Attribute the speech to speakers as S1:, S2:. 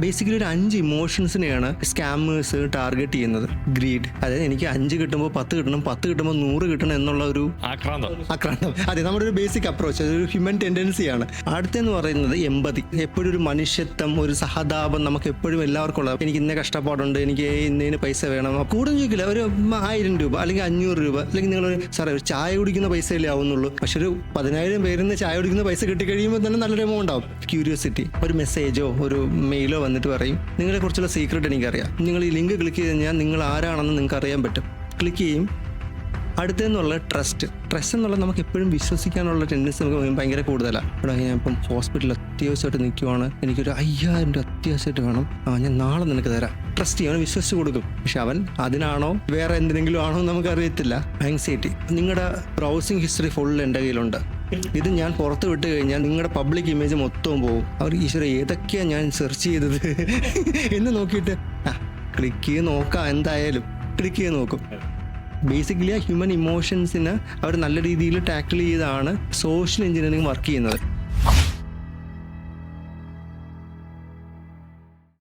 S1: Basically ഒരു 5 ഇമോഷൻസിനെയാണ് scammers target ചെയ്യുന്നത്. Greed, അതായത് എനിക്ക് 5 കിട്ടുമ്പോൾ 10 കിട്ടണം, 10 കിട്ടുമ്പോൾ 100 കിട്ടണം എന്നുള്ള ഒരു ആക്രാന്തം. അതെ, നമ്മുടെ ഒരു ബേസിക് അപ്രോച്ച്, അതൊരു ഹ്യൂമൻ ടെൻഡൻസിയാണ്. അടുത്തെന്ന് പറയുന്നത് എമ്പതി. എപ്പോഴും ഒരു മനുഷ്യത്വം, ഒരു സഹതാപം നമുക്ക് എപ്പോഴും എല്ലാവർക്കും ഉള്ളത്. എനിക്ക് ഇന്ന കഷ്ടപ്പാടുണ്ട്, എനിക്ക് ഇന്നതിന് പൈസ വേണം. കൂടുതൽ ചോദിക്കില്ല, ഒരു 1000 രൂപ അല്ലെങ്കിൽ 500 രൂപ, അല്ലെങ്കിൽ നിങ്ങളൊരു സാറേ ഒരു ചായ കുടിക്കുന്ന പൈസയല്ലേ ആവുന്നുള്ളൂ. പക്ഷെ ഒരു 10,000 പേരിൽ നിന്ന് ചായ കുടിക്കുന്ന പൈസ കിട്ടിക്കഴിയുമ്പോൾ തന്നെ നല്ലൊരു എമൗണ്ട് ആവും. ക്യൂരിയോസിറ്റി, ഒരു മെസ്സേജോ ഒരു മെയിലോ വന്നിട്ട് പറയും നിങ്ങളെ കുറിച്ചുള്ള സീക്രട്ട് എനിക്കറിയാം, നിങ്ങൾ ഈ ലിങ്ക് ക്ലിക്ക് ചെയ്ത് കഴിഞ്ഞാൽ നിങ്ങൾ ആരാണെന്ന് നിങ്ങൾക്ക് അറിയാൻ പറ്റും. ക്ലിക്ക് ചെയ്യും. അടുത്തെന്നുള്ള ട്രസ്റ്റ് എന്നുള്ള നമുക്ക് എപ്പോഴും വിശ്വസിക്കാനുള്ള ടെൻഡൻസി നമുക്ക് ഭയങ്കര കൂടുതലാണ്. ഇവിടെ ഞാൻ ഇപ്പം ഹോസ്പിറ്റലിൽ അത്യാവശ്യമായിട്ട് നിൽക്കുവാണ്, എനിക്കൊരു 5000 രൂപ അത്യാവശ്യമായിട്ട് വേണം, ഞാൻ നാളെ നിനക്ക് തരാം. ട്രസ്റ്റ് ചെയ്യും, അവൻ വിശ്വസിച്ച് കൊടുക്കും. പക്ഷെ അവൻ അതിനാണോ വേറെ എന്തിനെങ്കിലും ആണോ നമുക്കറിയത്തില്ല. ആങ്സൈറ്റി, നിങ്ങളുടെ ബ്രൗസിങ് ഹിസ്റ്ററി ഫുൾ എൻ്റെ കയ്യിലുണ്ട്, ഇത് ഞാൻ പുറത്ത് വിട്ട് കഴിഞ്ഞാൽ നിങ്ങളുടെ പബ്ലിക് ഇമേജ് മൊത്തവും പോകും. അവർ ഈശ്വര ഏതൊക്കെയാണ് ഞാൻ സെർച്ച് ചെയ്തത് എന്ന് നോക്കിയിട്ട് ക്ലിക്ക് ചെയ്ത് നോക്കാം, എന്തായാലും ക്ലിക്ക് ചെയ്ത് നോക്കും. ബേസിക്കലി ആ ഹ്യൂമൻ ഇമോഷൻസിനെ അവർ നല്ല രീതിയിൽ ടാക്കിൾ ചെയ്താണ് സോഷ്യൽ എഞ്ചിനീയറിംഗ് വർക്ക് ചെയ്യുന്നത്.